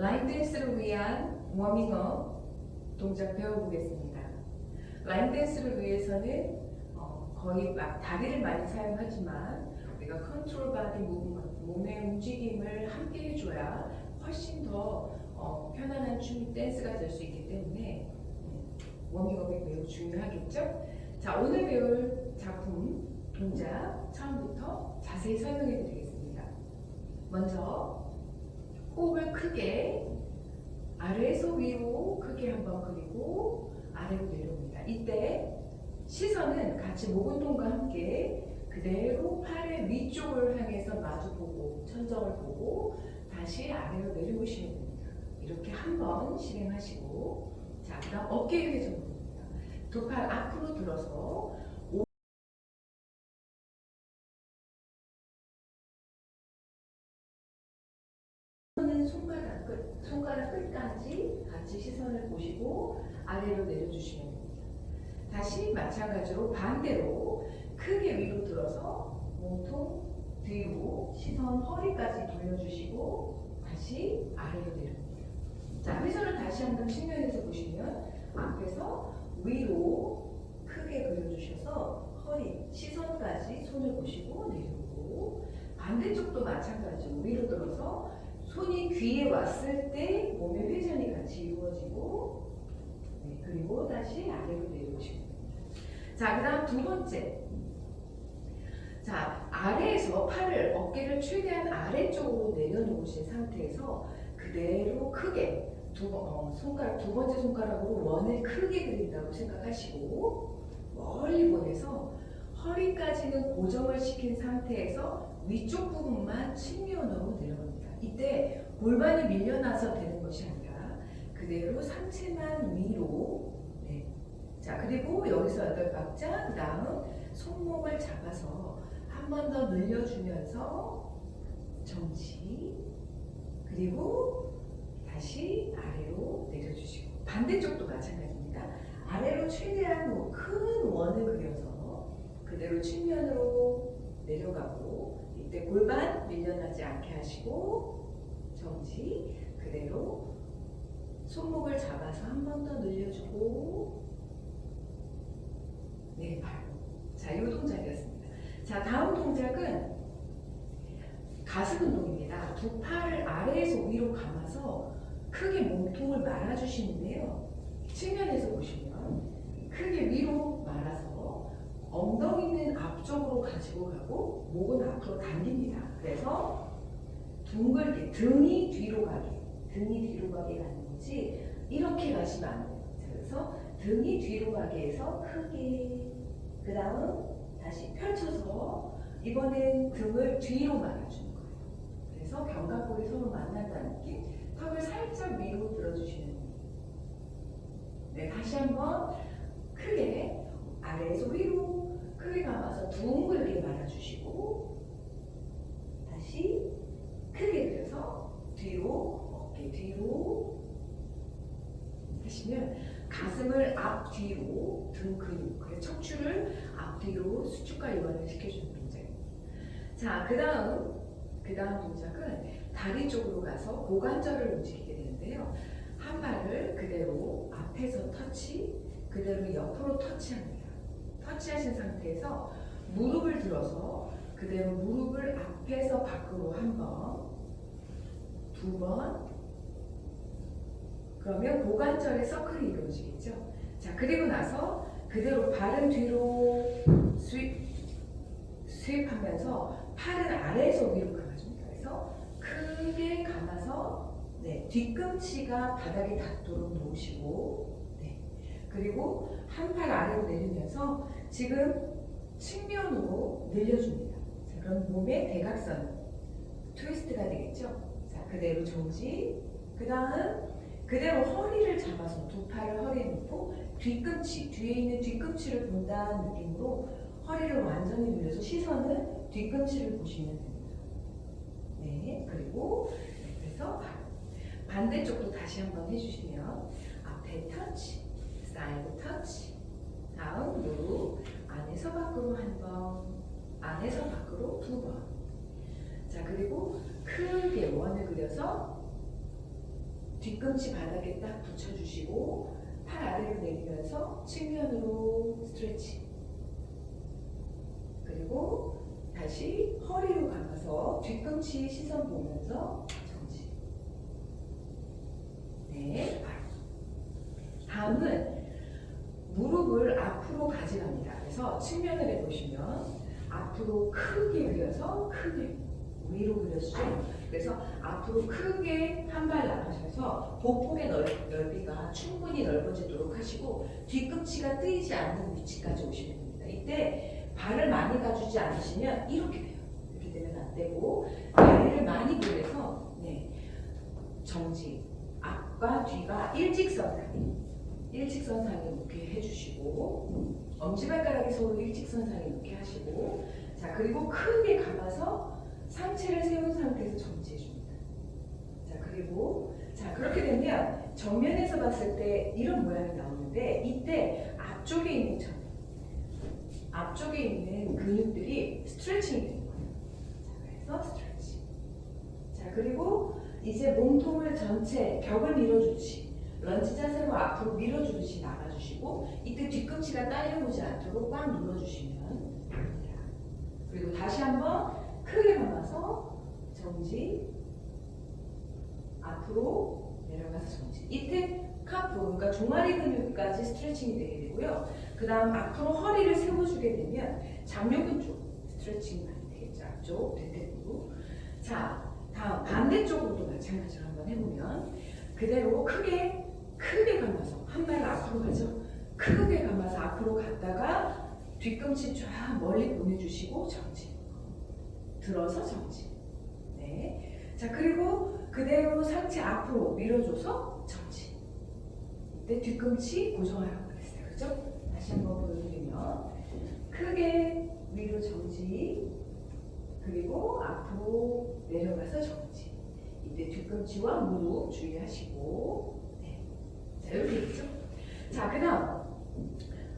라인 댄스를 위한 워밍업 동작 배워보겠습니다. 라인 댄스를 위해서는 거의 막 다리를 많이 사용하지만 우리가 컨트롤 바디 무브먼트, 몸의 움직임을 함께 해줘야 훨씬 더 편안한 춤 댄스가 될 수 있기 때문에 워밍업이 매우 중요하겠죠? 자, 오늘 배울 작품 동작 처음부터 자세히 설명해 드리겠습니다. 먼저 호흡을 크게 아래에서 위로 크게 한번 그리고 아래로 내려옵니다. 이때 시선은 같이 목 운동과 함께 그대로 팔의 위쪽을 향해서 마주보고 천정을 보고 다시 아래로 내려오시면 됩니다. 이렇게 한번 실행하시고, 자, 그다음 어깨 회전입니다. 두 팔 앞으로 들어서 손가락 끝까지 같이 시선을 보시고 아래로 내려주시면 됩니다. 다시 마찬가지로 반대로 크게 위로 들어서 몸통 뒤로 시선 허리까지 돌려주시고 다시 아래로 내려옵니다. 자, 회전을 다시 한번 측면에서 보시면 앞에서 위로 크게 그려주셔서 허리, 시선까지 손을 보시고 내려오고, 반대쪽도 마찬가지로 위로 들어서 손이 귀에 왔을 때 몸의 회전이 같이 이루어지고, 그리고 다시 아래로 내려오시면 됩니다. 자, 그 다음 두 번째. 자, 아래에서 팔을, 어깨를 최대한 아래쪽으로 내려놓으신 상태에서 그대로 크게 두 번째 손가락으로 원을 크게 그린다고 생각하시고 멀리 보내서 허리까지는 고정을 시킨 상태에서 위쪽 부분만 측면으로 내려갑니다. 이때 골반이 밀려나서 되는 것이 아니라 그대로 상체만 위로. 자, 그리고 여기서 8박자, 그 다음 손목을 잡아서 한 번 더 늘려주면서 정지, 그리고 다시 아래로 내려주시고, 반대쪽도 마찬가지입니다. 아래로 최대한 큰 원을 그려서 그대로 측면으로 내려가고, 이때 골반 밀려나지 않게 하시고 정지, 그대로 손목을 잡아서 한 번 더 늘려주고, 바로. 자, 이 동작이었습니다. 자, 다음 동작은 가슴 운동입니다. 두 팔을 아래에서 위로 감아서 크게 몸통을 말아주시는데요. 측면에서 보시면 크게 위로 말아서 엉덩이는 앞쪽으로 가지고 가고 목은 앞으로 당깁니다. 그래서 둥글게 등이 뒤로 가게 가는 거지 이렇게 가시면 안 돼요. 그래서 등이 뒤로 가게 해서 크게, 그 다음 다시 펼쳐서 이번엔 등을 뒤로 말아주는 거예요. 그래서 견갑골이 서로 만난다는 느낌. 턱을 살짝 위로 들어주시는 느낌. 다시 한번 크게 아래에서 위로 크게 감아서 둥글게 말아주시고, 다시 크게 들여서 뒤로, 어깨 뒤로 하시면 가슴을 앞뒤로, 등 근육, 그래서 척추를 앞뒤로 수축과 이완을 시켜주는 동작입니다. 자, 그 다음 동작은 다리 쪽으로 가서 고관절을 움직이게 되는데요. 한 발을 그대로 앞에서 터치, 그대로 옆으로 터치합니다. 터치하신 상태에서 무릎을 들어서 그대로 무릎을 앞에서 밖으로 한 번, 두 번, 그러면 고관절의 서클이 이루어지겠죠. 자, 그리고 나서 그대로 발은 뒤로 스윕하면서 팔은 아래에서 위로 감아줍니다. 그래서 크게 감아서 뒤꿈치가 바닥에 닿도록 놓으시고, 그리고 한 팔 아래로 내리면서 지금 측면으로 늘려줍니다. 자, 그럼 몸의 대각선 트위스트가 되겠죠. 자, 그대로 정지, 그 다음 그대로 허리를 잡아서 두 팔을 허리에 놓고 뒤꿈치, 뒤에 있는 뒤꿈치를 본다는 느낌으로 허리를 완전히 늘려서 시선은 뒤꿈치를 보시면 됩니다. 그리고 그래서 반대쪽도 다시 한번 해주시면 앞에 터치, 사이드 터치, 다음 무릎 안에서 밖으로 한 번, 안에서 밖으로 두 번. 자, 그리고 크게 원을 그려서 뒤꿈치 바닥에 딱 붙여주시고 팔 아래로 내리면서 측면으로 스트레칭. 그리고 다시 허리로 감아서 뒤꿈치 시선 보면서 정지. 네, 다음은 무릎을 앞으로 가져갑니다. 그래서 측면을 해보시면 앞으로 크게 그려서 크게 위로 그려주죠. 그래서 앞으로 크게 한 발 나가셔서 보폭의 넓이가 충분히 넓어지도록 하시고 뒤꿈치가 뜨이지 않는 위치까지 오시면 됩니다. 이때 발을 많이 가주지 않으시면 이렇게 돼요. 이렇게 되면 안 되고 다리를 많이 보내서 네, 정지. 앞과 뒤가 일직선상에 놓게 해주시고 엄지발가락이 서로 일직선상에 놓게 하시고 자 그리고 크게 감아서 상체를 세운 상태에서 정지해줍니다. 자 그리고 자 그렇게 되면 정면에서 봤을 때 이런 모양이 나오는데 이때 앞쪽에 있는 근육들이 스트레칭이 되는 거예요. 자 그래서 스트레칭. 자 그리고 이제 몸통을 전체 벽을 밀어주듯이 런지 자세로 앞으로 밀어주듯이 나가주시고 이때 뒤꿈치가 딸려오지 않도록 꽉 눌러주시면 됩니다. 그리고 다시 한번 크게 감아서 정지, 앞으로 내려가서 정지. 이때 카프, 그러니까 종아리 근육까지 스트레칭이 되게 되고요. 그 다음 앞으로 허리를 세워주게 되면 장요근 쪽 스트레칭이 많이 되겠죠. 앞쪽, 대퇴부. 자, 다음 반대쪽으로도 마찬가지로 한번 해보면 그대로 크게 감아서 한 발을 앞으로 가죠. 크게 감아서 앞으로 갔다가 뒤꿈치 쫙 멀리 보내주시고 정지. 들어서 정지. 네. 자 그리고 그대로 상체 앞으로 밀어줘서 정지. 이때 뒤꿈치 고정하라고 그랬어요. 그죠? 다시 한번 보여드리면 크게 위로 정지. 그리고 앞으로 내려가서 정지. 이때 뒤꿈치와 무릎 주의하시고 네. 자 이렇게 있죠? 자 그 다음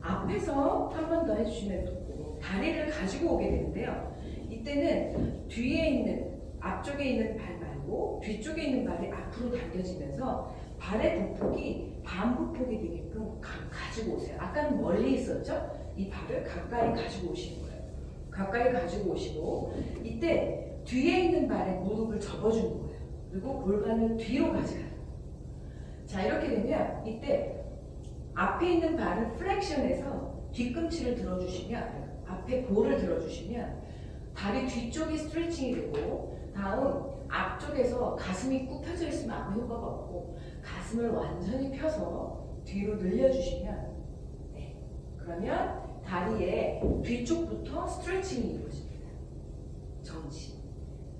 앞에서 한 번 더 해주시면 좋고 다리를 가지고 오게 되는데요. 이때는 뒤에 있는 앞쪽에 있는 발 말고 뒤쪽에 있는 발이 앞으로 당겨지면서 발의 부폭이 반부폭이 되게끔 가지고 오세요. 아까는 멀리 있었죠? 이 발을 가까이 가지고 오시는 거예요. 가까이 가지고 오시고 이때 뒤에 있는 발에 무릎을 접어주는 거예요. 그리고 골반을 뒤로 가져가요. 자 이렇게 되면 이때 앞에 있는 발을 플렉션해서 뒤꿈치를 들어주시면 앞에 볼을 들어주시면 다리 뒤쪽이 스트레칭이 되고 다음 앞쪽에서 가슴이 꾹 펴져 있으면 아무 효과가 없고 가슴을 완전히 펴서 뒤로 늘려주시면 네. 그러면 다리의 뒤쪽부터 스트레칭이 이루어집니다. 정지.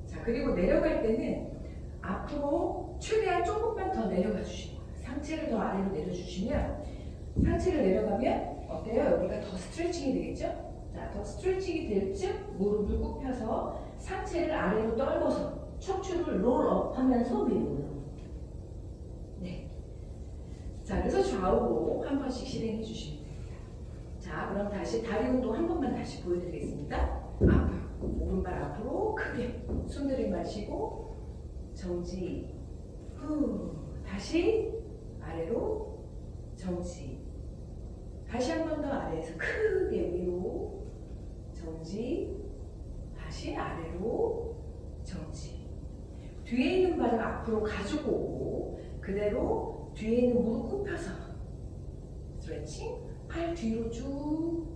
자 그리고 내려갈 때는 앞으로 최대한 조금만 더 내려가 주시는 거예요. 상체를 더 아래로 내려주시면 상체를 내려가면 어때요? 여기가 더 스트레칭이 되겠죠? 자, 더 스트레칭이 될 즉 무릎을 꾹 펴서 상체를 아래로 떨궈서 척추를 롤업 하면서 위로. 네. 자, 그래서 좌우로 한 번씩 실행해 주시면 됩니다. 자, 그럼 다시 다리 운동 한 번만 다시 보여드리겠습니다. 앞으로, 오른발 앞으로 크게 숨 들이마시고 정지, 후, 다시 아래로 정지, 다시 한 번 더 아래에서 크게 위로 정지, 다시 아래로 정지. 뒤에 있는 발을 앞으로 가지고 오고 그대로 뒤에 있는 무릎 굽혀서 스트레칭, 팔 뒤로 쭉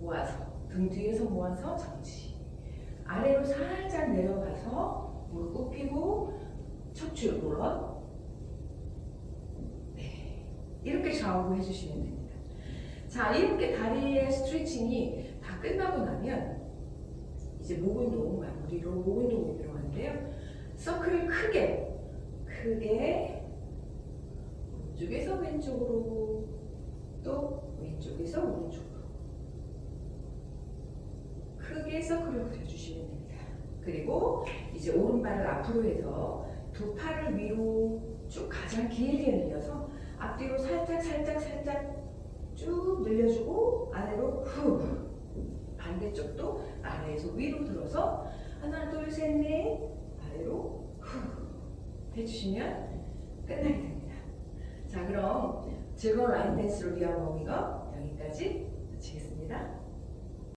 모아서 등 뒤에서 모아서 정지. 아래로 살짝 내려가서 무릎 굽히고 척추 롤업. 네, 이렇게 좌우로 해주시면 됩니다. 자, 이렇게 다리의 스트레칭이 다 끝나고 나면 이제 목 운동 마무리로 목 운동으로 들어가는데요. 서클을 크게 오른쪽에서 왼쪽으로 또 왼쪽에서 오른쪽으로 크게 서클을 그려주시면 됩니다. 그리고 이제 오른발을 앞으로 해서 두 팔을 위로 쭉 가장 길게 늘려서 앞뒤로 살짝 쭉 늘려주고 아래로 후. 반대쪽도 아래에서 위로 들어서 하나 둘 셋 넷 아래로 후 해주시면 끝나게 됩니다. 자, 그럼 즐거운 라인 댄스를 위한 워밍업 여기까지 마치겠습니다.